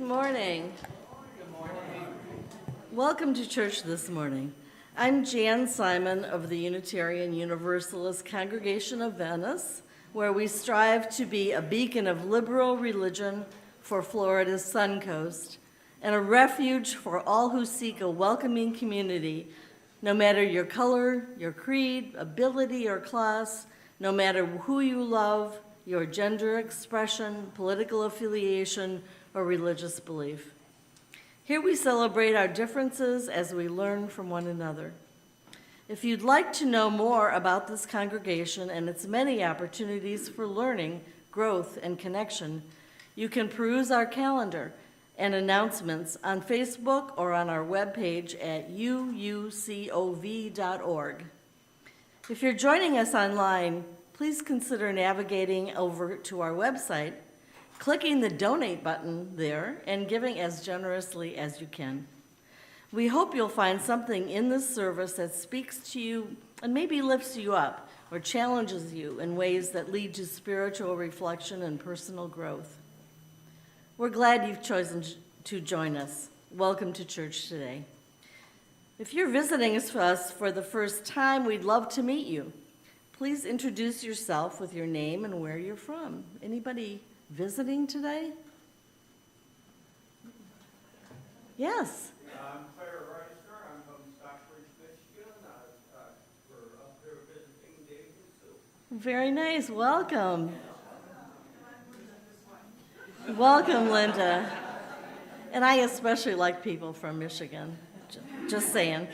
morning. Welcome to church this morning. I'm Jan Simon of the Unitarian Universalist Congregation of Venice, where we strive to be a beacon of liberal religion for Florida's Suncoast and a refuge for all who seek a welcoming community, no matter your color, your creed, ability, or class, no matter who you love, your gender expression, political affiliation, or religious belief. Here we celebrate our differences as we learn from one another. If you'd like to know more about this congregation and its many opportunities for learning, growth, and connection, you can peruse our calendar and announcements on Facebook or on our webpage at uucov.org. If you're joining us online, please consider navigating over to our website, clicking the donate button there, and giving as generously as you can. We hope you'll find something in this service that speaks to you and maybe lifts you up or challenges you in ways that lead to spiritual reflection and personal growth. We're glad you've chosen to join us. Welcome to church today. If you're visiting us for the first time, we'd love to meet you. Please introduce yourself with your name and where you're from. Anybody visiting today? Yes. I'm Claire Reister. I'm from Stockbridge, Michigan. We're up there visiting David. Very nice. Welcome. Welcome, Linda. And I especially like people from Michigan. Just saying.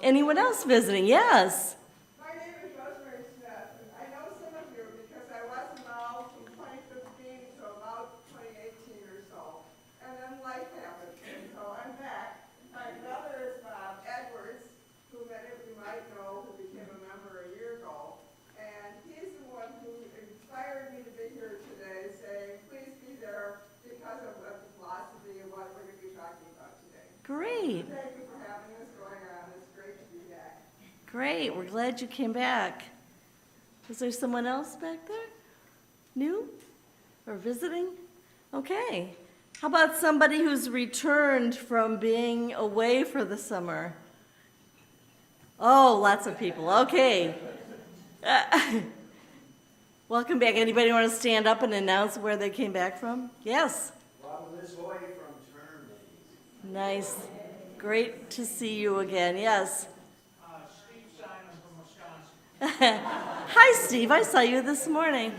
Anyone else visiting? Yes. My name is Rosemary Smith, and I know some of you because I was involved from 2015 to about 2018 or so. And then life happened, and so I'm back. My brother is Bob Edwards, who many of you might know, who became a member a year ago. And he's the one who inspired me to be here today, saying, please be there because of the philosophy of what we're going to be talking about today. Great. Thank you for having this going on. It's great to be back. Great. We're glad you came back. Is there someone else back there? New? Or visiting? Okay. How about somebody who's returned from being away for the summer? Oh, lots of people. Okay. Welcome back. Anybody want to stand up and announce where they came back from? Yes. Liz Hoy from Germany. Nice. Great to see you again. Yes. Steve Simon from Wisconsin. Hi, Steve. I saw you this morning.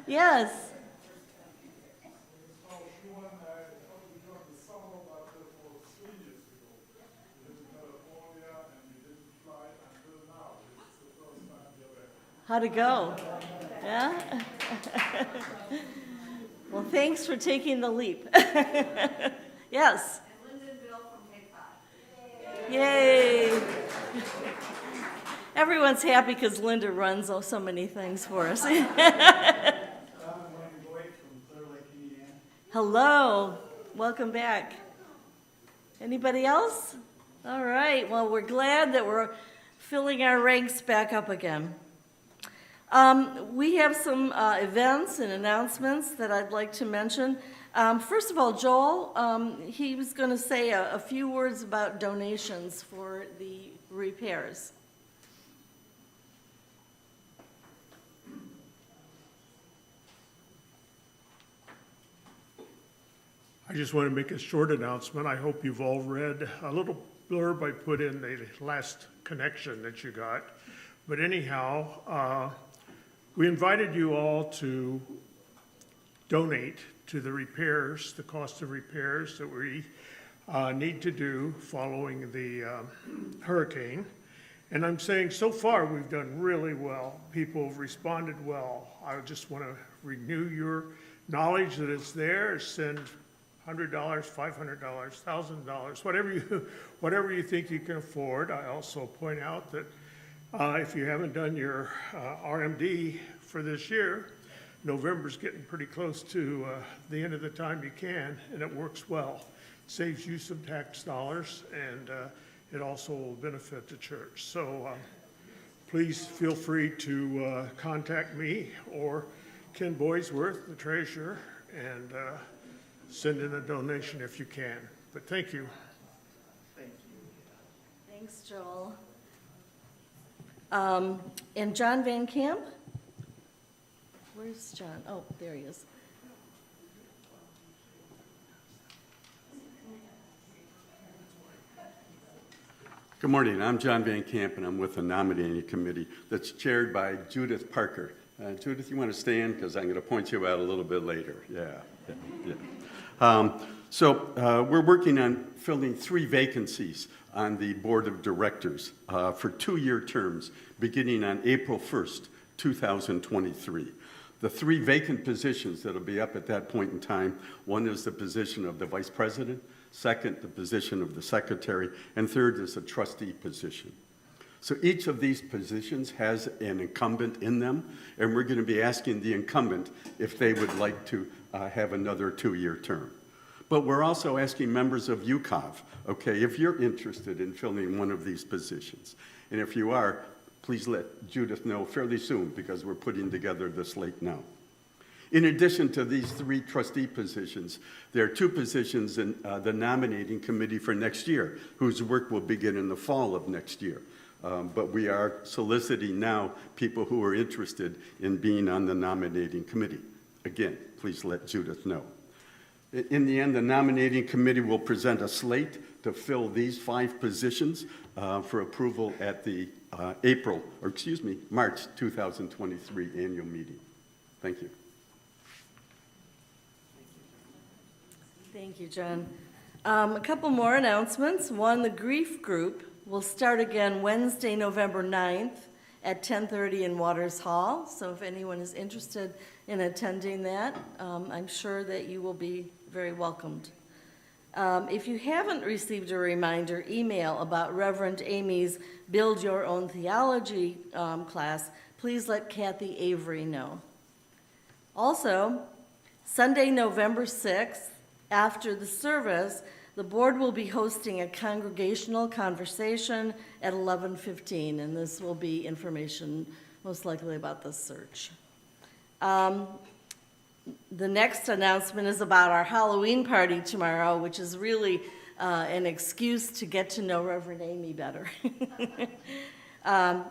Yes. How'd it go? Yeah? Well, thanks for taking the leap. Yes. And Linda and Bill from Cape Cod. Yay. Everyone's happy because Linda runs so many things for us. Hello. Welcome back. Anybody else? All right. Well, we're glad that we're filling our ranks back up again. We have some events and announcements that I'd like to mention. First of all, Joel, he was going to say a few words about donations for the repairs. I just want to make a short announcement. I hope you've all read a little blurb I put in the last connection that you got. But anyhow, we invited you all to donate to the repairs, the cost of repairs that we need to do following the hurricane. And I'm saying so far we've done really well. People have responded well. I just want to renew your knowledge that it's there. Send $100, $500, $1,000, whatever you think you can afford. I also point out that if you haven't done your RMD for this year, November's getting pretty close to the end of the time you can, and it works well. It saves you some tax dollars, and it also will benefit the church. So please feel free to contact me, or Ken Boysworth, the treasurer, and send in a donation if you can. But thank you. Thanks, Joel. And John Van Camp? Where's John? Oh, there he is. Good morning. I'm John Van Camp, and I'm with the nominating committee that's chaired by Judith Parker. Judith, you want to stand? Because I'm going to point you out a little bit later. So we're working on filling 3 vacancies on the board of directors for 2-year terms beginning on April 1st, 2023. The 3 vacant positions that will be up at that point in time, one is the position of the vice president, second, the position of the secretary, and third is the trustee position. So each of these positions has an incumbent in them, and we're going to be asking the incumbent if they would like to have another 2-year term. But we're also asking members of UCOV, okay, if you're interested in filling one of these positions. And if you are, please let Judith know fairly soon because we're putting together the slate now. In addition to these 3 trustee positions, there are 2 positions in the nominating committee for next year, whose work will begin in the fall of next year. But we are soliciting now people who are interested in being on the nominating committee. Again, please let Judith know. In the end, the nominating committee will present a slate to fill these 5 positions for approval at the March 2023 annual meeting. Thank you. Thank you, John. A couple more announcements. One, the grief group will start again Wednesday, November 9th at 10:30 in Waters Hall. So if anyone is interested in attending that, I'm sure that you will be very welcomed. If you haven't received a reminder email about Reverend Amy's Build Your Own Theology class, please let Kathy Avery know. Also, Sunday, November 6th, after the service, the board will be hosting a congregational conversation at 11:15, and this will be information most likely about the search. The next announcement is about our Halloween party tomorrow, which is really an excuse to get to know Reverend Amy better.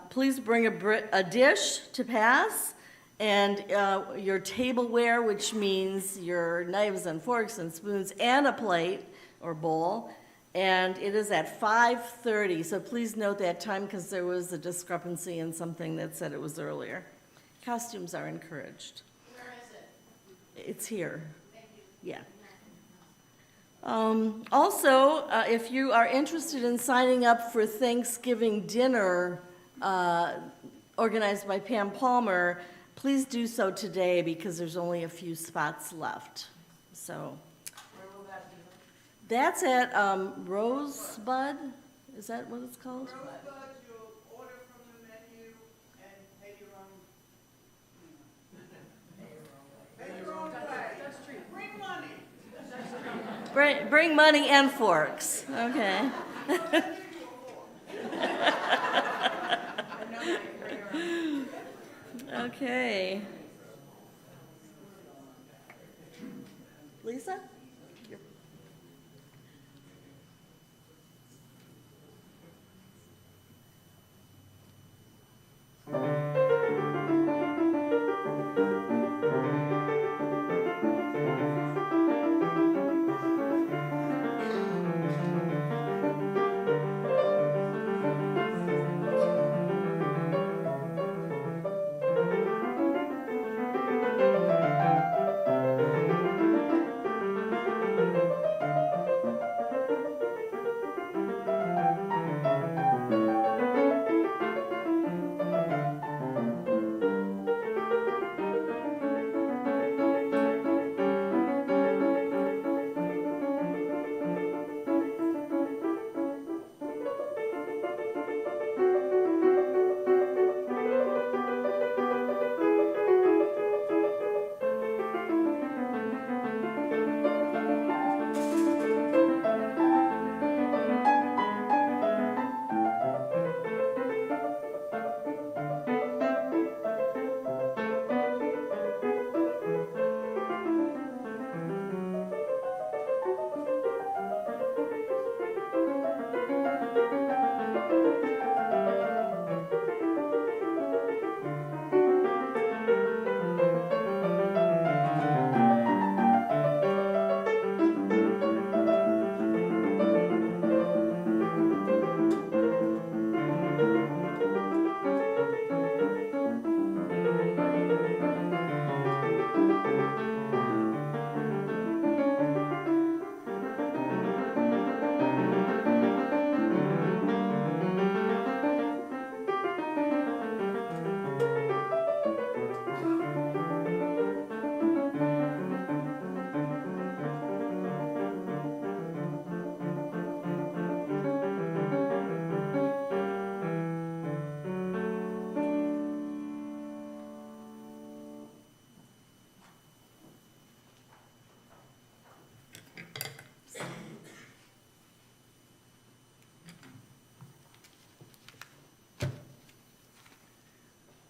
Please bring a dish to pass and your tableware, which means your knives and forks and spoons and a plate or bowl. And it is at 5:30, so please note that time because there was a discrepancy in something that said it was earlier. Costumes are encouraged. Where is it? It's here. Thank you. Yeah. Also, if you are interested in signing up for Thanksgiving dinner organized by Pam Palmer, please do so today because there's only a few spots left. So, Where will that be? that's at Rosebud. Is that what it's called? Rosebud, you'll order from the menu and pay your own. Pay your own way. Bring money. Bring money and forks. Okay. Okay. Lisa?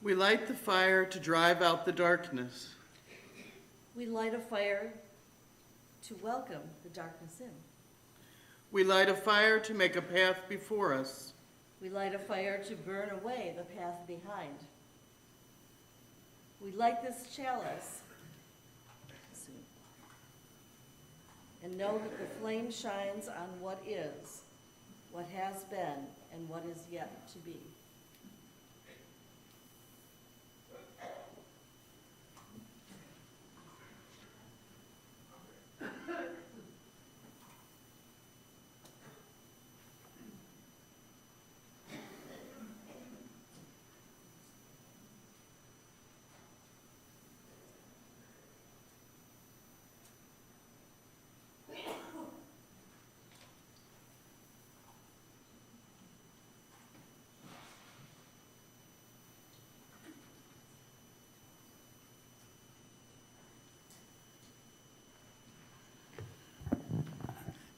We light the fire to drive out the darkness. We light a fire to welcome the darkness in. We light a fire to make a path before us. We light a fire to burn away the path behind. We light this chalice and know that the flame shines on what is, what has been, and what is yet to be.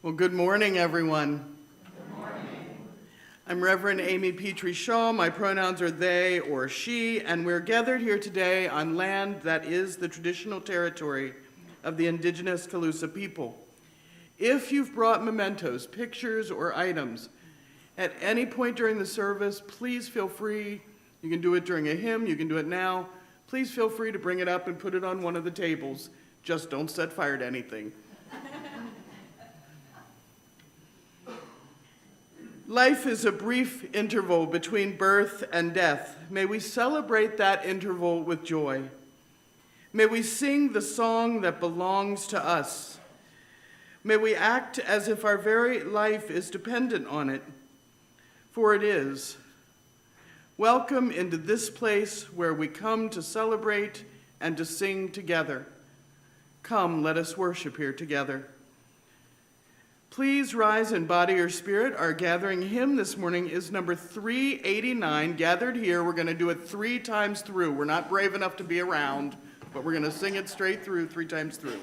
Well, good morning, everyone. Good morning. I'm Reverend Amy Petrie Shaw. My pronouns are they or she, and we're gathered here today on land that is the traditional territory of the indigenous Calusa people. If you've brought mementos, pictures, or items at any point during the service, please feel free. You can do it during a hymn, you can do it now. Please feel free to bring it up and put it on one of the tables. Just don't set fire to anything. Life is a brief interval between birth and death. May we celebrate that interval with joy. May we sing the song that belongs to us. May we act as if our very life is dependent on it, for it is. Welcome into this place where we come to celebrate and to sing together. Come, let us worship here together. Please rise in body or spirit. Our gathering hymn this morning is number 389. Gathered here, we're going to do it 3 times through. We're not brave enough to be around, but we're going to sing it straight through 3 times through.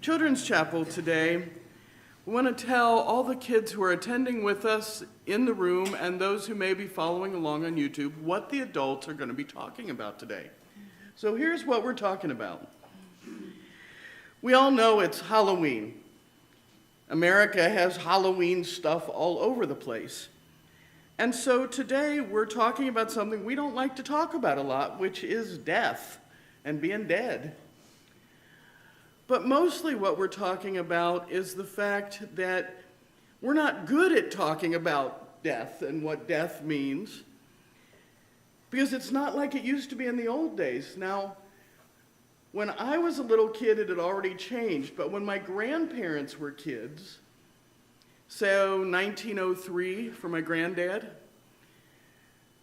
Children's Chapel today, we want to tell all the kids who are attending with us in the room and those who may be following along on YouTube what the adults are going to be talking about today. So here's what we're talking about. We all know it's Halloween. America has Halloween stuff all over the place. And so today we're talking about something we don't like to talk about a lot, which is death and being dead. But mostly what we're talking about is the fact that we're not good at talking about death and what death means, because it's not like it used to be in the old days. Now, when I was a little kid, it had already changed, but when my grandparents were kids, so 1903 for my granddad,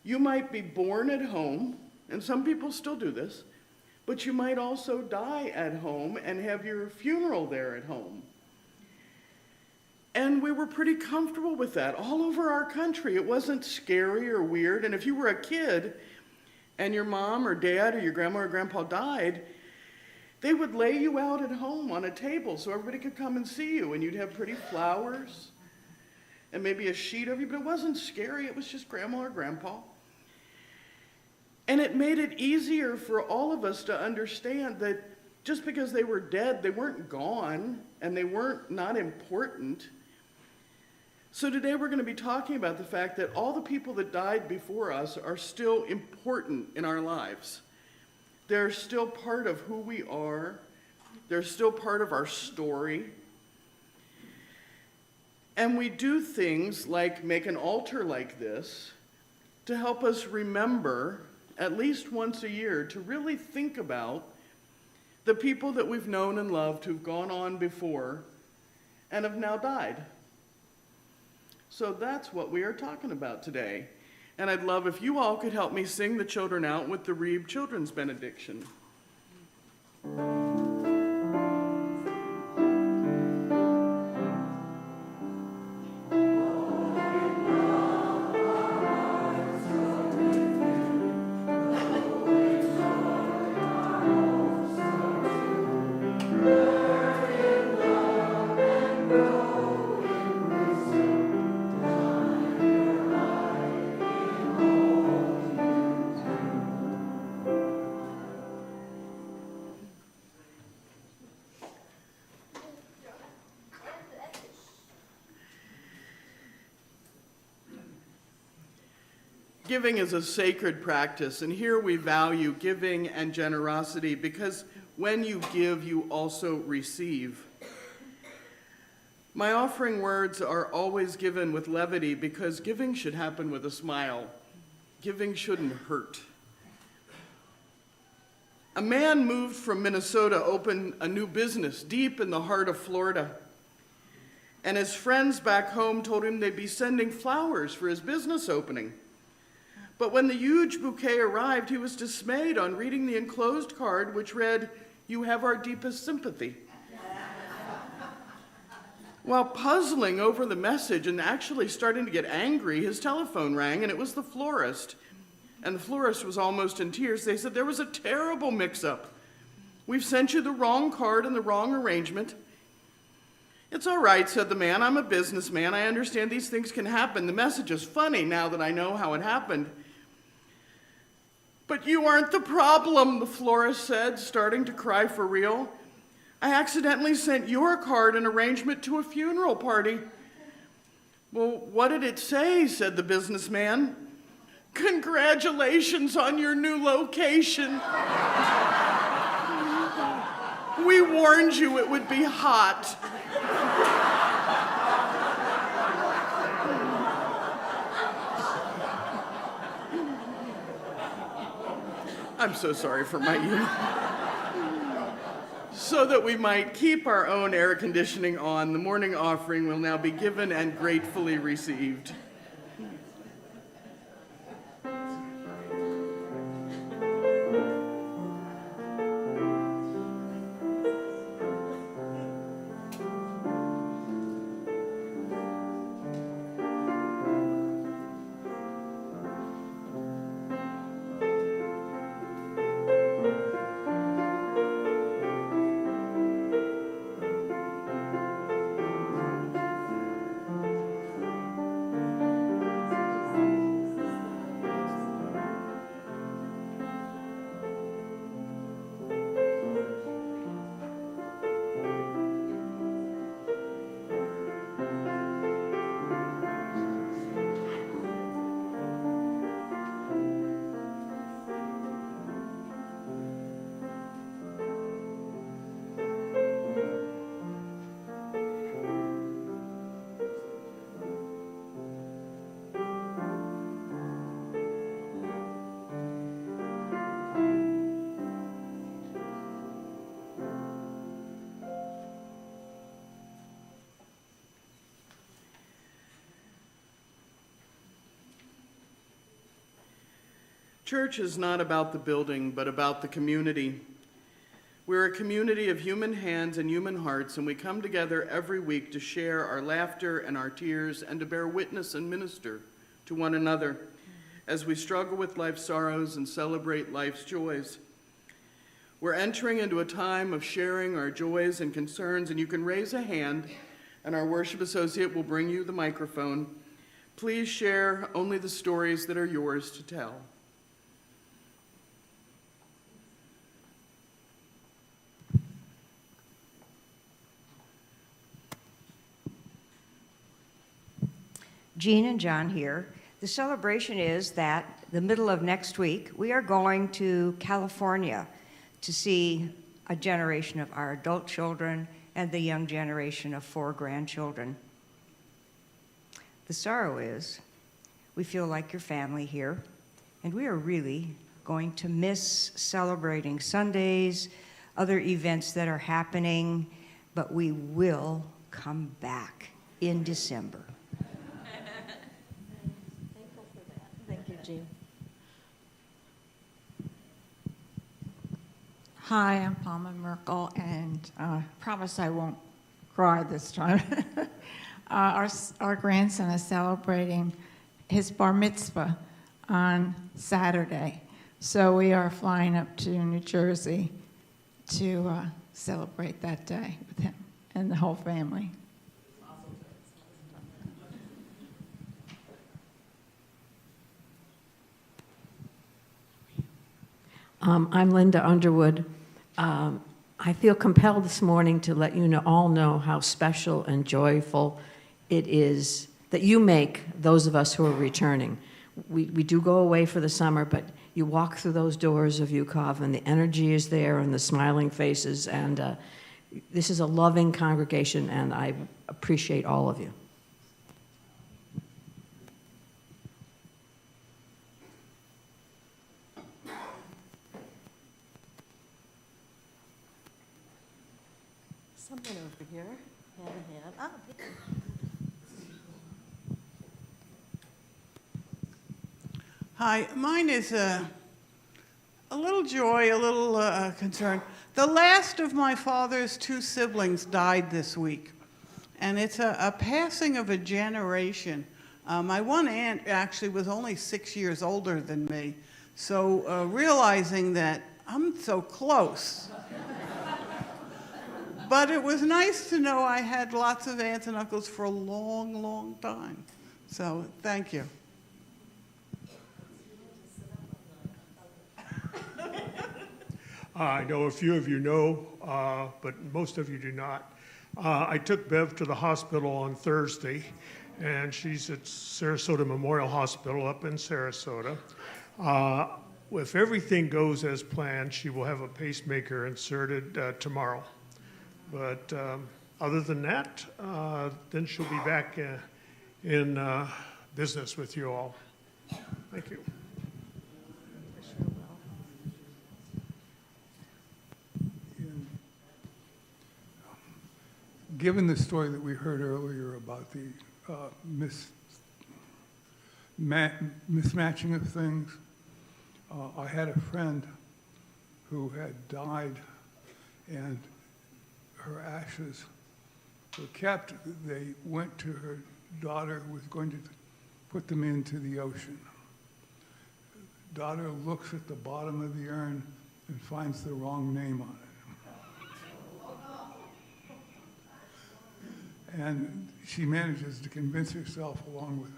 you might be born at home, and some people still do this, but you might also die at home and have your funeral there at home. And we were pretty comfortable with that all over our country. It wasn't scary or weird. And if you were a kid and your mom or dad or your grandma or grandpa died, they would lay you out at home on a table so everybody could come and see you. And you'd have pretty flowers and maybe a sheet of you, but it wasn't scary. It was just grandma or grandpa. And it made it easier for all of us to understand that just because they were dead, they weren't gone, and they weren't not important. So today we're going to be talking about the fact that all the people that died before us are still important in our lives. They're still part of who we are. They're still part of our story. And we do things like make an altar like this to help us remember, at least once a year, to really think about the people that we've known and loved who've gone on before and have now died. So that's what we are talking about today. And I'd love if you all could help me sing the children out with the Reeb Children's Benediction. Giving is a sacred practice, and here we value giving and generosity because when you give, you also receive. My offering words are always given with levity because giving should happen with a smile. Giving shouldn't hurt. A man moved from Minnesota to open a new business deep in the heart of Florida. And his friends back home told him they'd be sending flowers for his business opening. But when the huge bouquet arrived, he was dismayed on reading the enclosed card, which read, "You have our deepest sympathy." While puzzling over the message and actually starting to get angry, his telephone rang, and it was the florist. And the florist was almost in tears. They said, "There was a terrible mix-up. We've sent you the wrong card and the wrong arrangement." "It's all right," said the man. "I'm a businessman. I understand these things can happen. The message is funny now that I know how it happened." "But you aren't the problem," the florist said, starting to cry for real. "I accidentally sent your card and arrangement to a funeral party." "Well, what did it say?" said the businessman. "Congratulations on your new location. We warned you it would be hot." I'm so sorry for my youth. So that we might keep our own air conditioning on, the morning offering will now be given and gratefully received. Church is not about the building, but about the community. We're a community of human hands and human hearts, and we come together every week to share our laughter and our tears and to bear witness and minister to one another as we struggle with life's sorrows and celebrate life's joys. We're entering into a time of sharing our joys and concerns, and you can raise a hand, and our worship associate will bring you the microphone. Please share only the stories that are yours to tell. Jean and John here. The celebration is that the middle of next week, we are going to California to see a generation of our adult children and the young generation of 4 grandchildren. The sorrow is we feel like your family here, and we are really going to miss celebrating Sundays, other events that are happening, but we will come back in December. Thankful for that. Thank you, Jean. Hi, I'm Palma Merkel, and promise I won't cry this time. Our grandson is celebrating his bar mitzvah on Saturday, so we are flying up to New Jersey to celebrate that day with him and the whole family. I'm Linda Underwood. I feel compelled this morning to let you all know how special and joyful it is that you make those of us who are returning. We do go away for the summer, but you walk through those doors of UCOV and the energy is there and the smiling faces, and this is a loving congregation, and I appreciate all of you. Someone over here had a hand. Ah, Hi, mine is a little joy, a little concern. The last of my father's 2 siblings died this week, and it's a passing of a generation. My one aunt actually was only 6 years older than me, so realizing that I'm so close. But it was nice to know I had lots of aunts and uncles for a long, long time. So thank you. I know a few of you know, but most of you do not. I took Bev to the hospital on Thursday, and she's at Sarasota Memorial Hospital up in Sarasota. If everything goes as planned, she will have a pacemaker inserted tomorrow. But other than that, then she'll be back in business with you all. Thank you. Given the story that we heard earlier about the mismatching of things, I had a friend who had died, and her ashes were kept. They went to her daughter, who was going to put them into the ocean. Daughter looks at the bottom of the urn and finds the wrong name on it. And she manages to convince herself, along with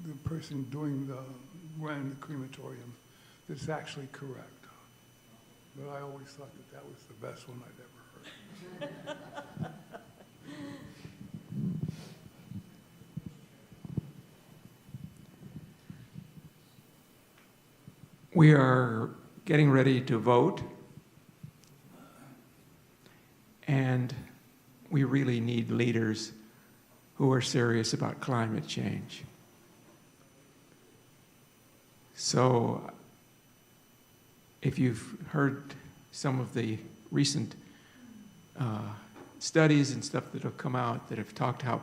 the person running the crematorium, that it's actually correct. But I always thought that was the best one I'd ever heard. We are getting ready to vote, and we really need leaders who are serious about climate change. So if you've heard some of the recent studies and stuff that have come out that have talked how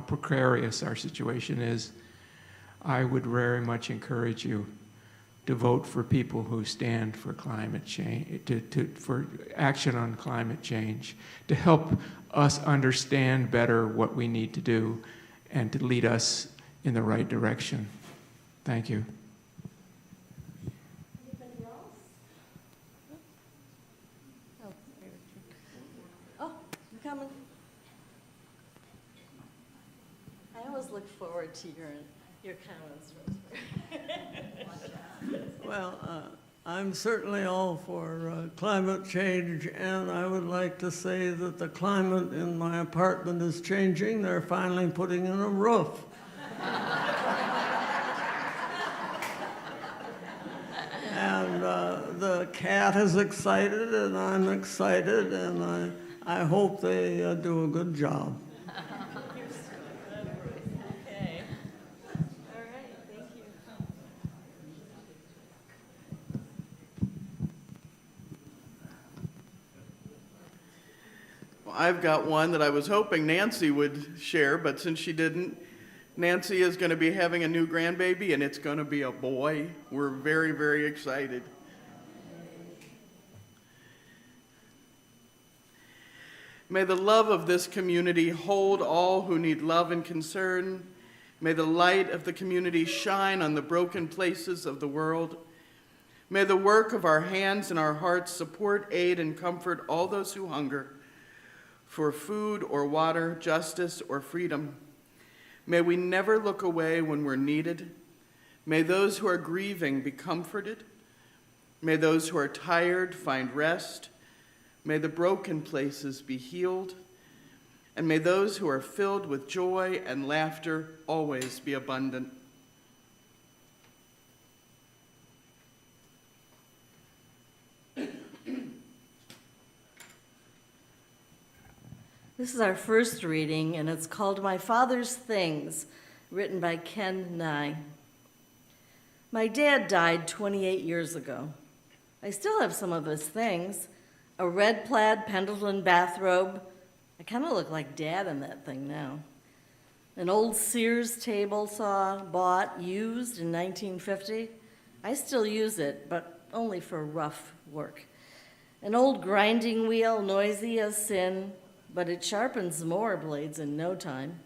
precarious our situation is, I would very much encourage you to vote for people who stand for climate change, for action on climate change, to help us understand better what we need to do and to lead us in the right direction. Thank you. Anybody else? Oh, you're coming. I always look forward to your comments, Rosemary. Well, I'm certainly all for climate change, and I would like to say that the climate in my apartment is changing. They're finally putting in a roof. And the cat is excited, and I'm excited, and I hope they do a good job. Okay. All right, thank you. Well, I've got one that I was hoping Nancy would share, but since she didn't, Nancy is going to be having a new grandbaby, and it's going to be a boy. We're very, very excited. May the love of this community hold all who need love and concern. May the light of the community shine on the broken places of the world. May the work of our hands and our hearts support, aid, and comfort all those who hunger for food or water, justice or freedom. May we never look away when we're needed. May those who are grieving be comforted. May those who are tired find rest. May the broken places be healed. And may those who are filled with joy and laughter always be abundant. This is our first reading, and it's called My Father's Things, written by Ken Nye. My dad died 28 years ago. I still have some of his things. A red plaid Pendleton bathrobe. I kind of look like Dad in that thing now. An old Sears table saw, bought, used in 1950. I still use it, but only for rough work. An old grinding wheel, noisy as sin, but it sharpens more blades in no time.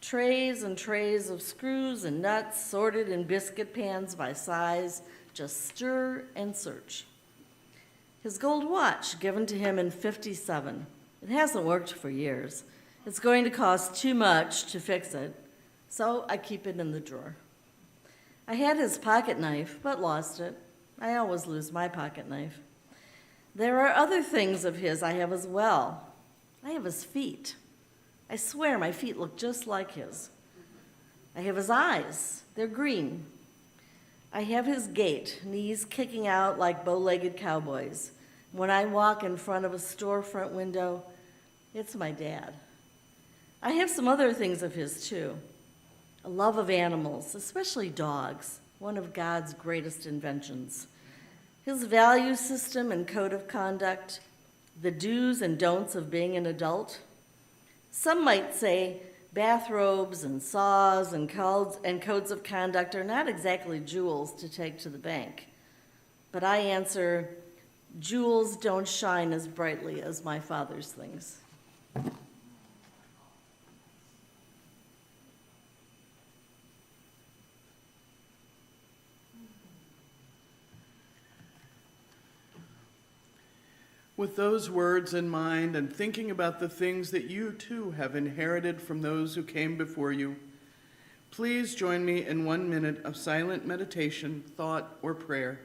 Trays and trays of screws and nuts sorted in biscuit pans by size, just stir and search. His gold watch, given to him in '57. It hasn't worked for years. It's going to cost too much to fix it, so I keep it in the drawer. I had his pocket knife, but lost it. I always lose my pocket knife. There are other things of his I have as well. I have his feet. I swear my feet look just like his. I have his eyes. They're green. I have his gait, knees kicking out like bow-legged cowboys. When I walk in front of a storefront window, it's my dad. I have some other things of his, too. A love of animals, especially dogs, one of God's greatest inventions. His value system and code of conduct, the do's and don'ts of being an adult. Some might say bathrobes and saws and codes of conduct are not exactly jewels to take to the bank. But I answer, jewels don't shine as brightly as my father's things. With those words in mind and thinking about the things that you too have inherited from those who came before you, please join me in 1 minute of silent meditation, thought, or prayer.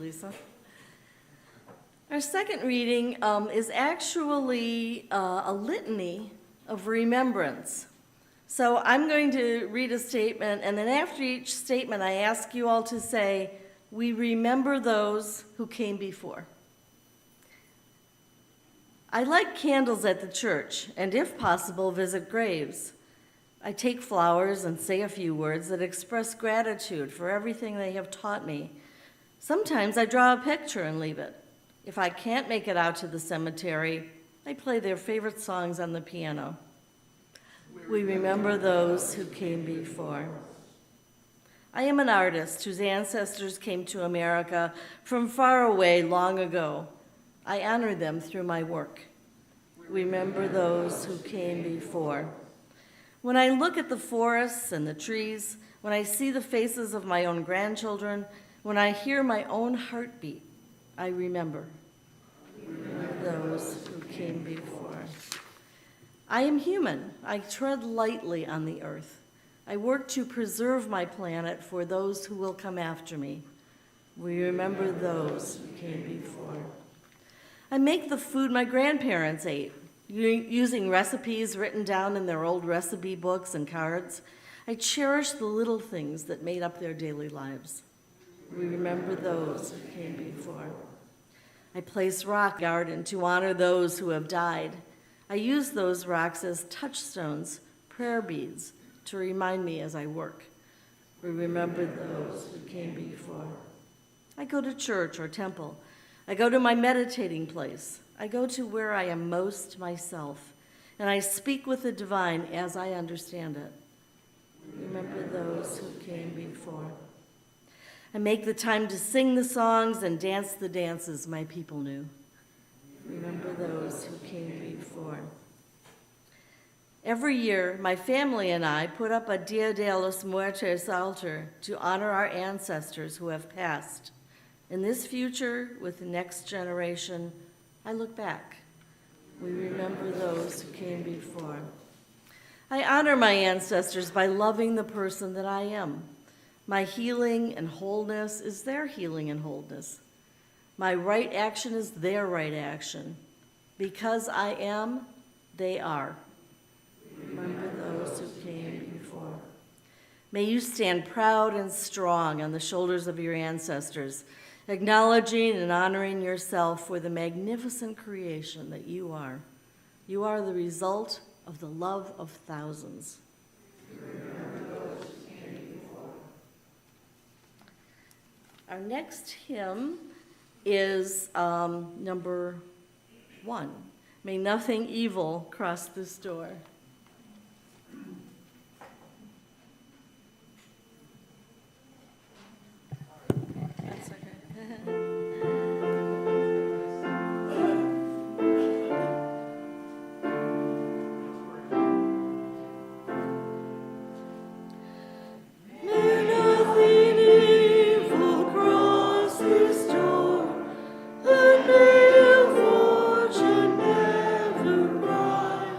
Lisa. Our second reading is actually a litany of remembrance. So I'm going to read a statement, and then after each statement, I ask you all to say, "We remember those who came before." I light candles at the church, and if possible, visit graves. I take flowers and say a few words that express gratitude for everything they have taught me. Sometimes I draw a picture and leave it. If I can't make it out to the cemetery, I play their favorite songs on the piano. We remember those who came before. I am an artist whose ancestors came to America from far away long ago. I honor them through my work. Remember those who came before. When I look at the forests and the trees, when I see the faces of my own grandchildren, when I hear my own heartbeat, I remember. Remember those who came before. I am human. I tread lightly on the earth. I work to preserve my planet for those who will come after me. We remember those who came before. I make the food my grandparents ate, using recipes written down in their old recipe books and cards. I cherish the little things that made up their daily lives. We remember those who came before. I place rock in the garden to honor those who have died. I use those rocks as touchstones, prayer beads, to remind me as I work. We remember those who came before. I go to church or temple. I go to my meditating place. I go to where I am most myself, and I speak with the divine as I understand it. Remember those who came before. I make the time to sing the songs and dance the dances my people knew. Remember those who came before. Every year, my family and I put up a Dia de los Muertos altar to honor our ancestors who have passed. In this future, with the next generation, I look back. We remember those who came before. I honor my ancestors by loving the person that I am. My healing and wholeness is their healing and wholeness. My right action is their right action. Because I am, they are. Remember those who came before. May you stand proud and strong on the shoulders of your ancestors, acknowledging and honoring yourself for the magnificent creation that you are. You are the result of the love of thousands. Our next hymn is number 1. May nothing evil cross this door. That's okay. Fortune never bright.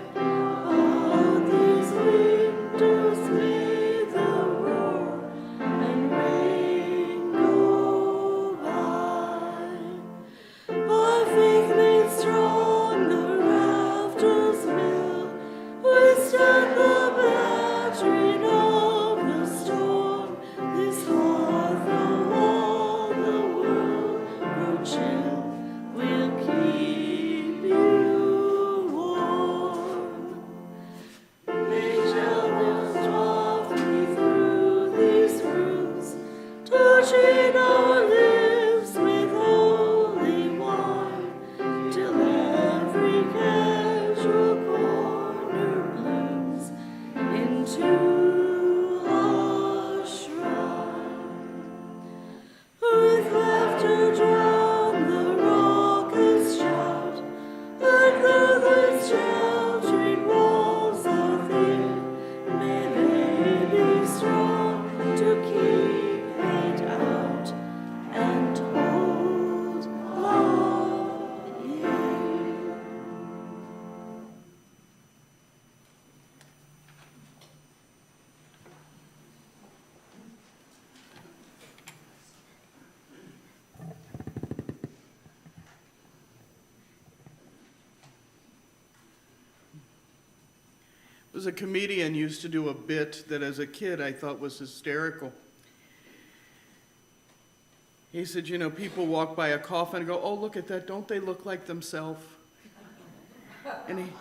was a comedian used to do a bit that as a kid I thought was hysterical. He said, you know, people walk by a coffin and go, oh, look at that, don't they look like themselves? And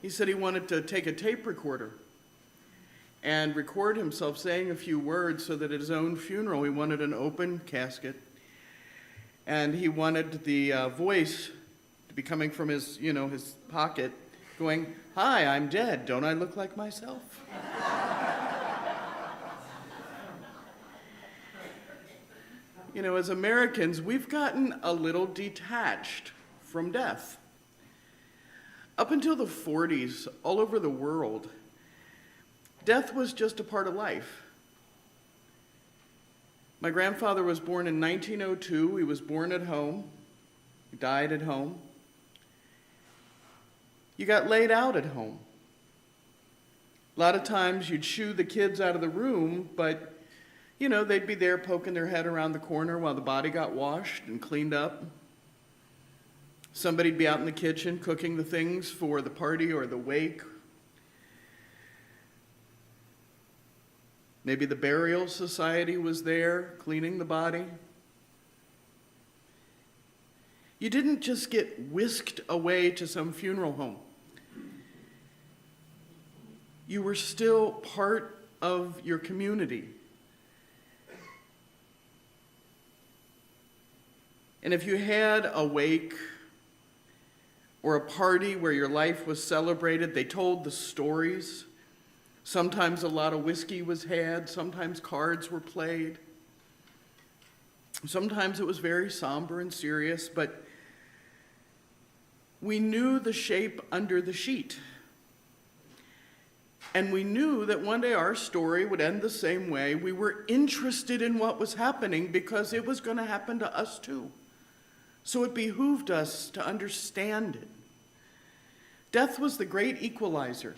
he said he wanted to take a tape recorder and record himself saying a few words so that at his own funeral he wanted an open casket. And he wanted the voice to be coming from his, you know, his pocket going, hi, I'm dead, don't I look like myself? You know, as Americans, we've gotten a little detached from death. Up until the 40s, all over the world, death was just a part of life. My grandfather was born in 1902. He was born at home. He died at home. You got laid out at home. A lot of times you'd shoo the kids out of the room, but you know, they'd be there poking their head around the corner while the body got washed and cleaned up. Somebody'd be out in the kitchen cooking the things for the party or the wake. Maybe the burial society was there cleaning the body. You didn't just get whisked away to some funeral home. You were still part of your community. And if you had a wake or a party where your life was celebrated, they told the stories. Sometimes a lot of whiskey was had, sometimes cards were played. Sometimes it was very somber and serious, but we knew the shape under the sheet. And we knew that one day our story would end the same way. We were interested in what was happening because it was going to happen to us too. So it behooved us to understand it. Death was the great equalizer.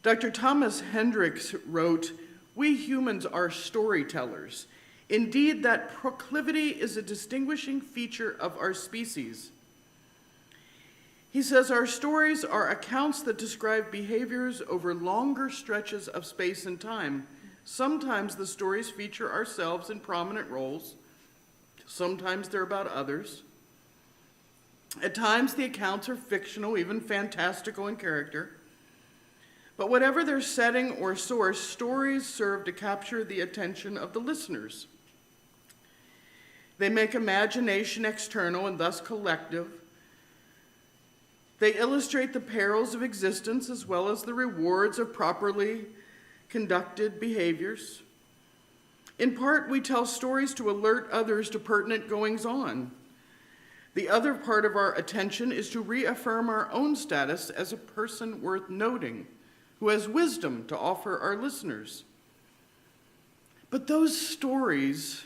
Dr. Thomas Hendricks wrote, "We humans are storytellers. Indeed, that proclivity is a distinguishing feature of our species." He says, "Our stories are accounts that describe behaviors over longer stretches of space and time. Sometimes the stories feature ourselves in prominent roles. Sometimes they're about others. At times the accounts are fictional, even fantastical in character. But whatever their setting or source, stories serve to capture the attention of the listeners. They make imagination external and thus collective. They illustrate the perils of existence as well as the rewards of properly conducted behaviors. In part, we tell stories to alert others to pertinent goings-on. The other part of our attention is to reaffirm our own status as a person worth noting, who has wisdom to offer our listeners. But those stories,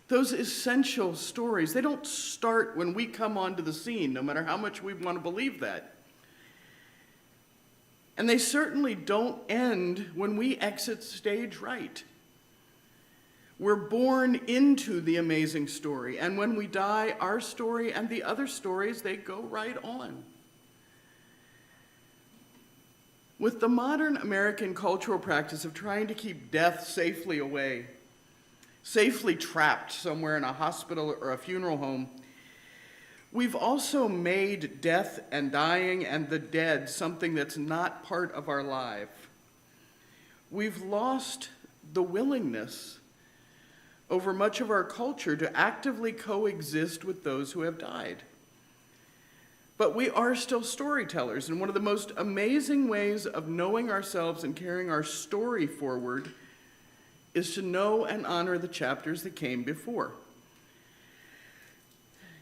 those essential stories, they don't start when we come onto the scene, no matter how much we want to believe that. And they certainly don't end when we exit stage right. We're born into the amazing story, and when we die, our story and the other stories, they go right on. With the modern American cultural practice of trying to keep death safely away, safely trapped somewhere in a hospital or a funeral home, we've also made death and dying and the dead something that's not part of our life. We've lost the willingness over much of our culture to actively coexist with those who have died. But we are still storytellers, and one of the most amazing ways of knowing ourselves and carrying our story forward is to know and honor the chapters that came before.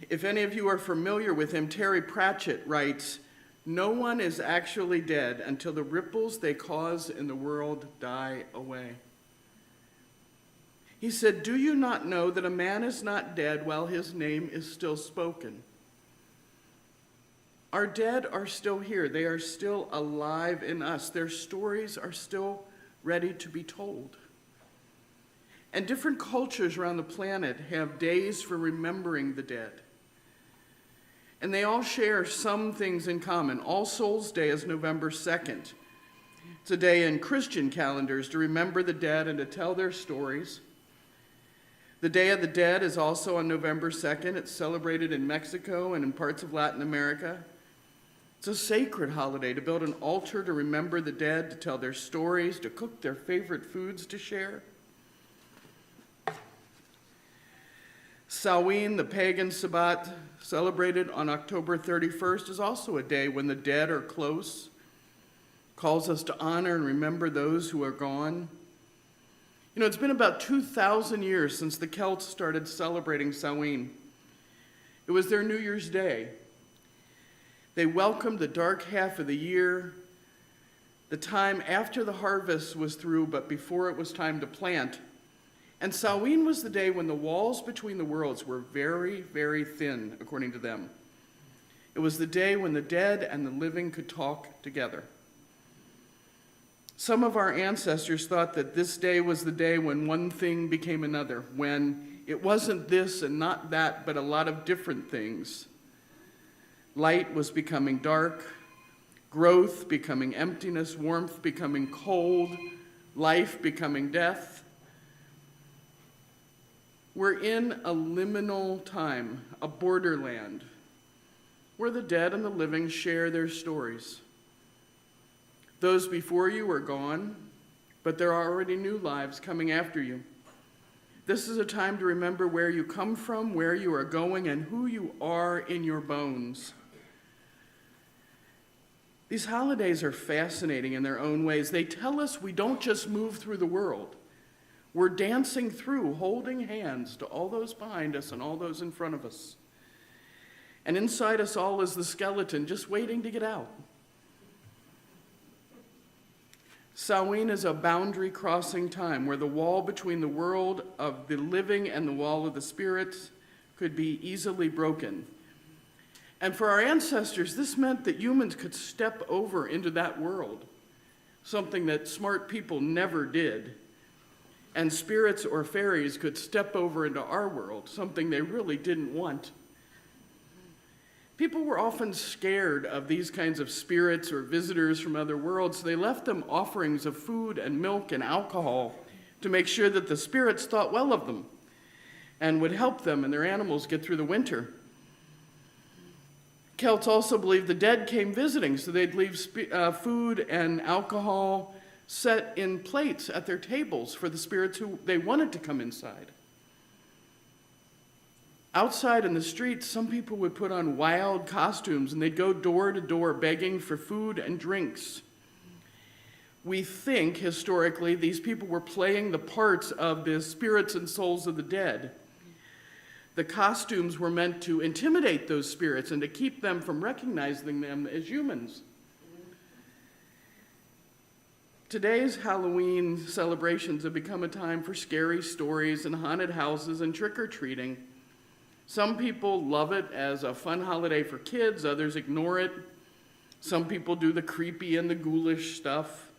If any of you are familiar with him, Terry Pratchett writes, "No one is actually dead until the ripples they cause in the world die away." He said, "Do you not know that a man is not dead while his name is still spoken?" Our dead are still here. They are still alive in us. Their stories are still ready to be told. And different cultures around the planet have days for remembering the dead. And they all share some things in common. All Souls Day is November 2nd. It's a day in Christian calendars to remember the dead and to tell their stories. The Day of the Dead is also on November 2nd. It's celebrated in Mexico and in parts of Latin America. It's a sacred holiday to build an altar to remember the dead, to tell their stories, to cook their favorite foods to share. Samhain, the pagan Sabbath, celebrated on October 31st, is also a day when the dead are close, calls us to honor and remember those who are gone. You know, it's been about 2,000 years since the Celts started celebrating Samhain. It was their New Year's Day. They welcomed the dark half of the year, the time after the harvest was through, but before it was time to plant. And Samhain was the day when the walls between the worlds were very, very thin, according to them. It was the day when the dead and the living could talk together. Some of our ancestors thought that this day was the day when one thing became another, when it wasn't this and not that, but a lot of different things. Light was becoming dark, growth becoming emptiness, warmth becoming cold, life becoming death. We're in a liminal time, a borderland, where the dead and the living share their stories. Those before you are gone, but there are already new lives coming after you. This is a time to remember where you come from, where you are going, and who you are in your bones. These holidays are fascinating in their own ways. They tell us we don't just move through the world. We're dancing through, holding hands to all those behind us and all those in front of us. And inside us all is the skeleton just waiting to get out. Samhain is a boundary-crossing time where the wall between the world of the living and the wall of the spirits could be easily broken. And for our ancestors, this meant that humans could step over into that world, something that smart people never did. And spirits or fairies could step over into our world, something they really didn't want. People were often scared of these kinds of spirits or visitors from other worlds, so they left them offerings of food and milk and alcohol to make sure that the spirits thought well of them and would help them and their animals get through the winter. Celts also believed the dead came visiting, so they'd leave food and alcohol set in plates at their tables for the spirits who they wanted to come inside. Outside in the streets, some people would put on wild costumes and they'd go door to door begging for food and drinks. We think, historically, these people were playing the parts of the spirits and souls of the dead. The costumes were meant to intimidate those spirits and to keep them from recognizing them as humans. Today's Halloween celebrations have become a time for scary stories and haunted houses and trick-or-treating. Some people love it as a fun holiday for kids, others ignore it. Some people do the creepy and the ghoulish stuff.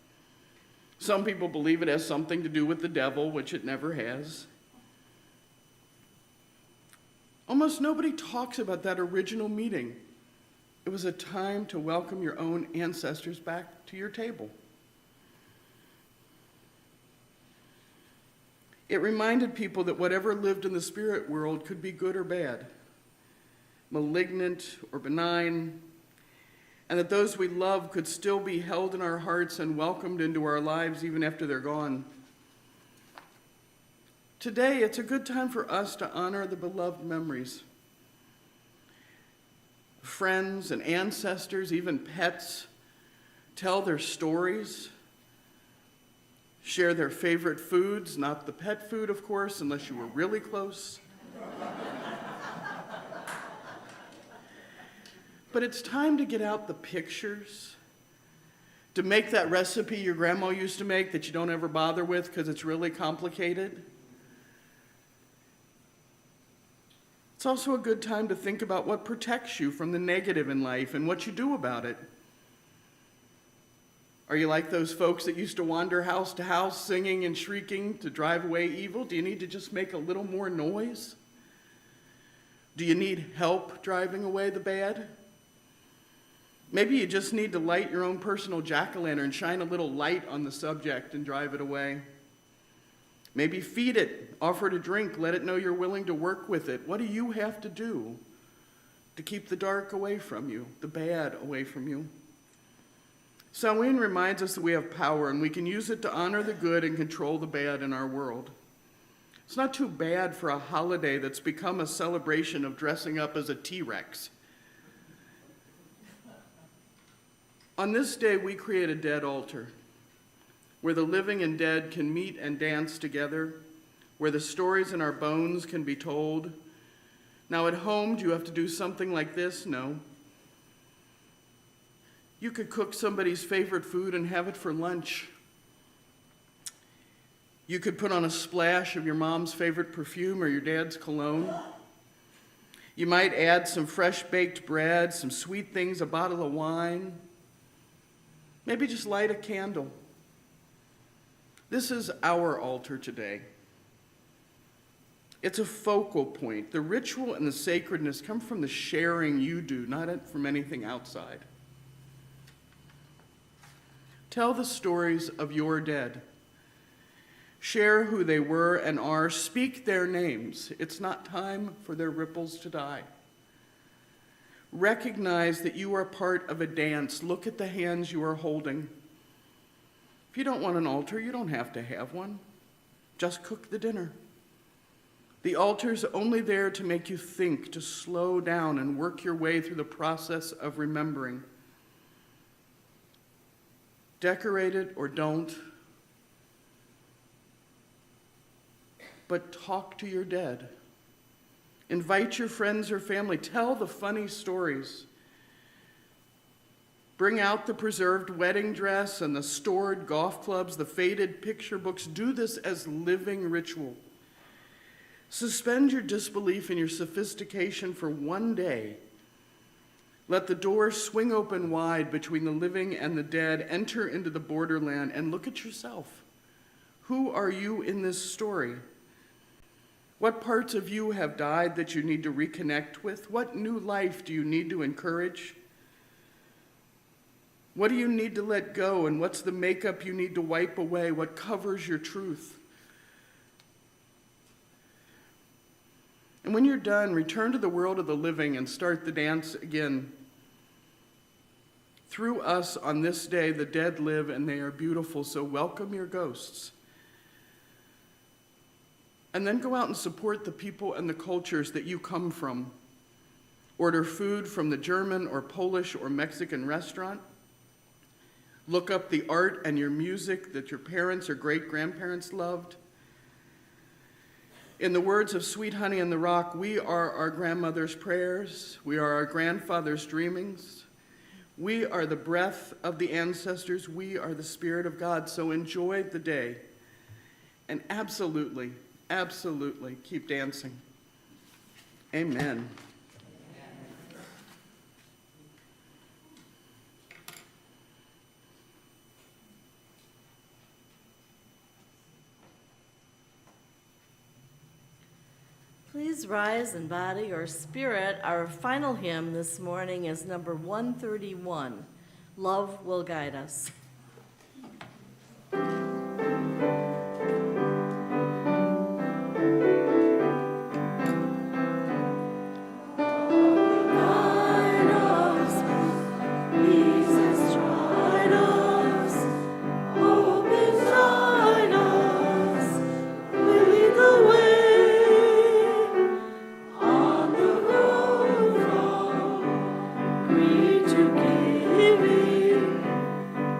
Some people believe it has something to do with the devil, which it never has. Almost nobody talks about that original meeting. It was a time to welcome your own ancestors back to your table. It reminded people that whatever lived in the spirit world could be good or bad, malignant or benign, and that those we love could still be held in our hearts and welcomed into our lives even after they're gone. Today, it's a good time for us to honor the beloved memories. Friends and ancestors, even pets, tell their stories, share their favorite foods, not the pet food, of course, unless you were really close. But it's time to get out the pictures, to make that recipe your grandma used to make that you don't ever bother with because it's really complicated. It's also a good time to think about what protects you from the negative in life and what you do about it. Are you like those folks that used to wander house to house singing and shrieking to drive away evil? Do you need to just make a little more noise? Do you need help driving away the bad? Maybe you just need to light your own personal jack-o'-lantern, shine a little light on the subject and drive it away. Maybe feed it, offer it a drink, let it know you're willing to work with it. What do you have to do to keep the dark away from you, the bad away from you? Samhain reminds us that we have power and we can use it to honor the good and control the bad in our world. It's not too bad for a holiday that's become a celebration of dressing up as a T-Rex. On this day, we create a dead altar where the living and dead can meet and dance together, where the stories in our bones can be told. Now at home, do you have to do something like this? No. You could cook somebody's favorite food and have it for lunch. You could put on a splash of your mom's favorite perfume or your dad's cologne. You might add some fresh baked bread, some sweet things, a bottle of wine. Maybe just light a candle. This is our altar today. It's a focal point. The ritual and the sacredness come from the sharing you do, not from anything outside. Tell the stories of your dead. Share who they were and are. Speak their names. It's not time for their ripples to die. Recognize that you are part of a dance. Look at the hands you are holding. If you don't want an altar, you don't have to have one. Just cook the dinner. The altar's only there to make you think, to slow down and work your way through the process of remembering. Decorate it or don't, but talk to your dead. Invite your friends or family. Tell the funny stories. Bring out the preserved wedding dress and the stored golf clubs, the faded picture books. Do this as living ritual. Suspend your disbelief in your sophistication for one day. Let the door swing open wide between the living and the dead. Enter into the borderland and look at yourself. Who are you in this story? What parts of you have died that you need to reconnect with? What new life do you need to encourage? What do you need to let go, and what's the makeup you need to wipe away? What covers your truth? And when you're done, return to the world of the living and start the dance again. Through us on this day, the dead live and they are beautiful, so welcome your ghosts. And then go out and support the people and the cultures that you come from. Order food from the German or Polish or Mexican restaurant. Look up the art and your music that your parents or great-grandparents loved. In the words of Sweet Honey in the Rock, we are our grandmother's prayers. We are our grandfather's dreamings. We are the breath of the ancestors. We are the Spirit of God. So enjoy the day. And absolutely, absolutely keep dancing. Amen. Please rise in body or spirit. Our final hymn this morning is number 131, Love Will Guide Us.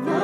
Love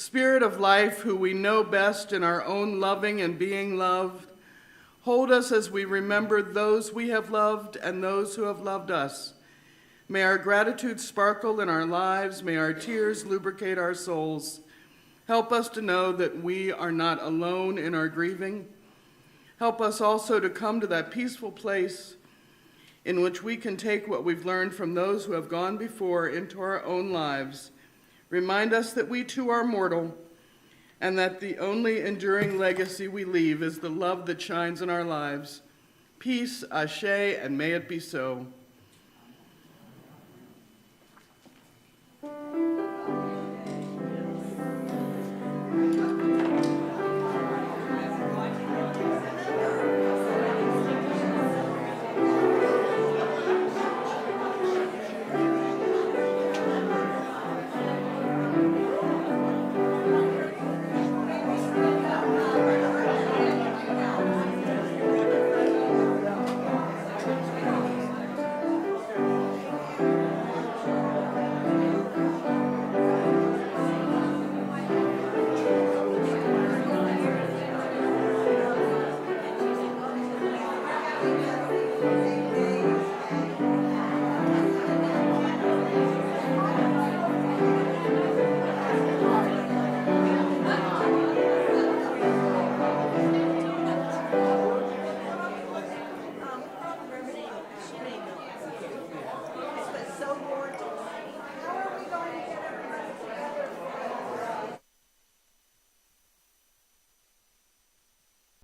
Spirit of life, who we know best in our own loving and being loved, hold us as we remember those we have loved and those who have loved us. May our gratitude sparkle in our lives. May our tears lubricate our souls. Help us to know that we are not alone in our grieving. Help us also to come to that peaceful place in which we can take what we've learned from those who have gone before into our own lives. Remind us that we too are mortal, and that the only enduring legacy we leave is the love that shines in our lives. Peace, ashe, and may it be so.